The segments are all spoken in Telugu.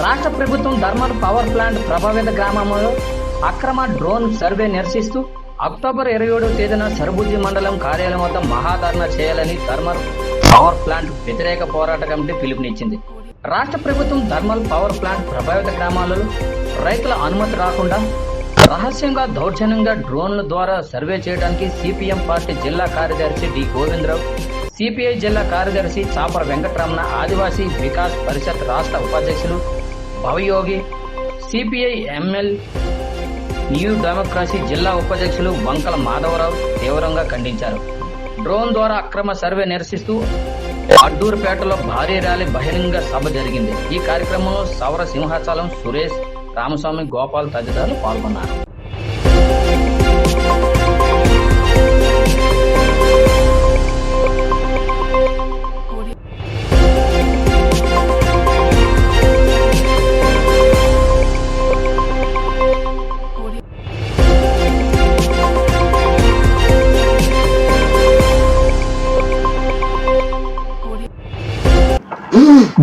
రాష్ట్ర ప్రభుత్వం థర్మల్ పవర్ ప్లాంట్ ప్రభావిత గ్రామంలో అక్రమ డ్రోన్ సర్వే నిరసిస్తూ అక్టోబర్ 27వ తేదీన సరుబుజ్జి మండలం కార్యాలయం వద్ద మహాధర్నా చేయాలని థర్మల్ పవర్ ప్లాంట్ వ్యతిరేక పోరాట కమిటీ పిలుపునిచ్చింది. రాష్ట్ర ప్రభుత్వం థర్మల్ పవర్ ప్లాంట్ ప్రభావిత గ్రామాలలో రైతుల అనుమతి రాకుండా రహస్యంగా దౌర్జన్యంగా డ్రోన్ల ద్వారా సర్వే చేయడానికి సిపిఎం పార్టీ జిల్లా కార్యదర్శి డి గోవిందరావు, సిపిఐ జిల్లా కార్యదర్శి చాపర వెంకటరమణ, ఆదివాసీ వికాస్ పరిషత్ రాష్ట్ర ఉపాధ్యక్షులు భవయోగి, సిపిఐ ఎంఎల్ న్యూ డెమోక్రసీ జిల్లా ఉపాధ్యక్షులు వంకల మాధవరావు తీవ్రంగా ఖండించారు. డ్రోన్ ద్వారా అక్రమ సర్వే నిరసిస్తూ అడ్డూరుపేటలో భారీ ర్యాలీ బహిరంగ సభ జరిగింది. ఈ కార్యక్రమంలో సౌర సింహాచలం, సురేష్, రామస్వామి, గోపాల్ తదితరులు పాల్గొన్నారు.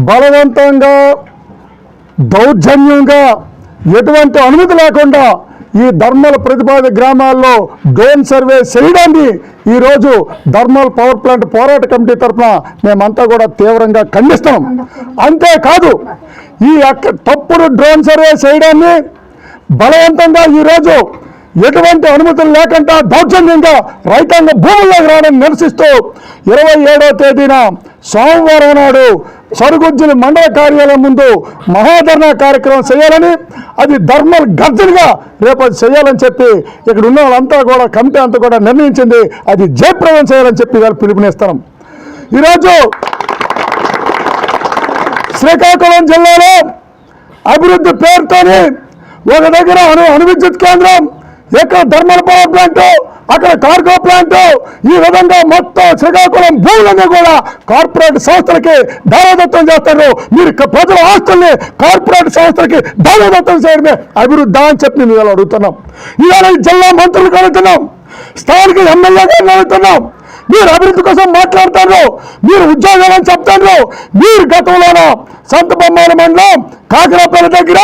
బలవంతంగా దౌర్జన్యంగా ఎటువంటి అనుమతి లేకుండా ఈ థర్మల్ ప్రతిపాదిత గ్రామాల్లో డ్రోన్ సర్వే చేయడాన్ని ఈరోజు థర్మల్ పవర్ ప్లాంట్ పోరాట కమిటీ తరఫున మేమంతా కూడా తీవ్రంగా ఖండిస్తాం. అంతేకాదు ఈ తప్పుడు డ్రోన్ సర్వే చేయడాన్ని బలవంతంగా ఈరోజు ఎటువంటి అనుమతులు లేకుండా దౌర్జన్యంగా రైతాంగ భూముల్లోకి రావడం నిరసిస్తూ 27వ తేదీన సోమవారం నాడు సరుబుజ్జిలి మండల కార్యాలయం ముందు మహాధర్నా కార్యక్రమం చేయాలని, అది థర్మల్ గర్జనగా రేపు చేయాలని చెప్పి ఇక్కడ ఉన్న వాళ్ళంతా కూడా కమిటీ అంతా కూడా నిర్ణయించింది. అది జయప్రదం చేయాలని చెప్పి వాళ్ళు పిలుపునిస్తాం. ఈరోజు శ్రీకాకుళం జిల్లాలో అభివృద్ధి పేరుతోని ఒక దగ్గర అణు విద్యుత్ కేంద్రం, ఎక్కడ థర్మల్ పవర్ ప్లాంట్, అక్కడ కార్గో ప్లాంట్, ఈ విధంగా మొత్తం శ్రీకాకుళం భూములన్నీ కూడా కార్పొరేట్ సంస్థలకి దానదత్తం చేస్తారు. మీరు ప్రజల ఆస్తుల్ని కార్పొరేట్ సంస్థలకి దానదత్తం చేయడమే అభివృద్ధి అని చెప్పి మేము ఇవాళ అడుగుతున్నాం. ఇవాళ జిల్లా మంత్రులకు అడుగుతున్నాం, స్థానిక ఎమ్మెల్యే గారిని అడుగుతున్నాం. మీరు అభివృద్ధి కోసం మాట్లాడతారు, మీరు ఉద్యోగాలని చెప్తారు. మీరు గతంలోనూ సంత బొమ్మాల మండలం కాకరాపల్లి దగ్గర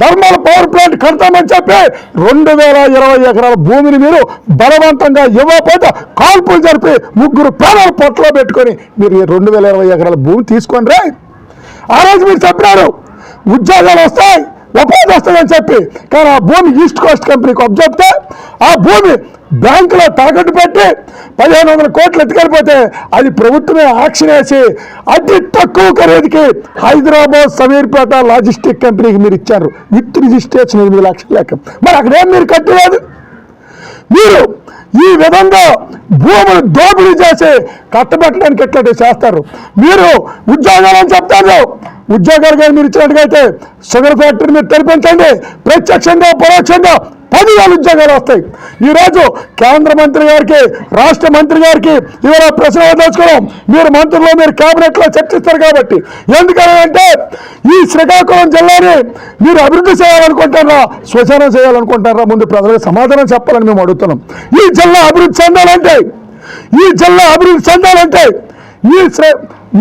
థర్మల్ పవర్ ప్లాంట్ కడతామని చెప్పి 2020 ఎకరాల భూమిని మీరు బలవంతంగా ఇవ్వకపోతే కాల్పులు జరిపి 3 ప్రాణాలు పొట్టలో పెట్టుకొని మీరు 2020 ఎకరాల భూమి తీసుకోండి రే. ఆ రోజు మీరు చెప్పినారు ఉద్యోగాలు వస్తాయి, ఉపాధి వస్తుందని చెప్పి. కానీ ఆ భూమి ఈస్ట్ కోస్ట్ కంపెనీకి అప్పచెప్తే ఆ భూమి బ్యాంకులో తాకట్టు పెట్టి 1500 కోట్లు ఎత్తుకెళ్ళిపోతే అది ప్రభుత్వమే యాక్షన్ వేసి అతి తక్కువ ఖరీదుకి హైదరాబాద్ సమీర్పేట లాజిస్టిక్ కంపెనీకి మీరు ఇచ్చారు విత్ రిజిస్ట్రేషన్ 8 లక్షల లెక్క. మరి అక్కడేం మీరు కట్టలేదు. మీరు ఈ విధంగా భూములు దోపిడీ చేసి కట్టబెట్టడానికి ఎట్లా చేస్తారు. మీరు ఉద్యోగాలని చెప్తారు, ఉద్యోగాలు కానీ మీరు ఇచ్చినట్టుగైతే షుగర్ ఫ్యాక్టరీ మీరు తెరిపించండి, ప్రత్యక్షంగా పరోక్షంగా 10,000 ఉద్యోగాలు వస్తాయి. ఈరోజు కేంద్ర మంత్రి గారికి, రాష్ట్ర మంత్రి గారికి ఇవాళ ప్రశ్న దోచుకోవడం, మీరు మంత్రులు మీరు కేబినెట్లో చర్చిస్తారు కాబట్టి. ఎందుకంటే ఈ శ్రీకాకుళం జిల్లాని మీరు అభివృద్ధి చేయాలనుకుంటారా, శ్మశానం చేయాలనుకుంటారా? ముందు ప్రజలకు సమాధానం చెప్పాలని మేము అడుగుతున్నాం. ఈ జిల్లా అభివృద్ధి చెందాలంటే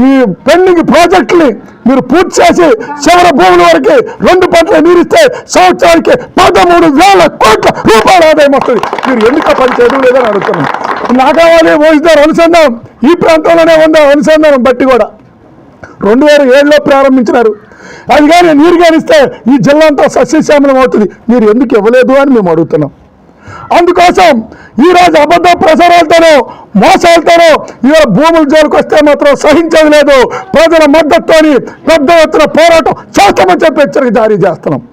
ఈ పెండింగ్ ప్రాజెక్టుని మీరు పూర్తి చేసి చివరి భూముల వరకు 2 పంటలు నీరిస్తే సంవత్సరానికి 13,000 కోట్ల రూపాయల ఆదాయం వస్తుంది. మీరు ఎందుకు పని చేయడం లేదని అడుగుతున్నాం. నాగావాలి మోయిదార్ అనుసంధానం ఈ ప్రాంతంలోనే ఉందా? అనుసంధానం బట్టి కూడా 2007లో ప్రారంభించినారు. అది కానీ నీరు కానిస్తే ఈ జిల్లా అంతా సస్యశ్యామలం అవుతుంది. మీరు ఎందుకు ఇవ్వలేదు అని మేము అడుగుతున్నాం. అందుకోసం ఈరోజు అబద్ధ ప్రసారాలతోనో మోసాలతోనో ఇవాళ భూముల జోలికి వస్తే మాత్రం సహించేది లేదు. ప్రజల మద్దతుతోని పెద్ద ఎత్తున పోరాటం చేస్తామని చెప్పి హెచ్చరిక జారీ చేస్తున్నాం.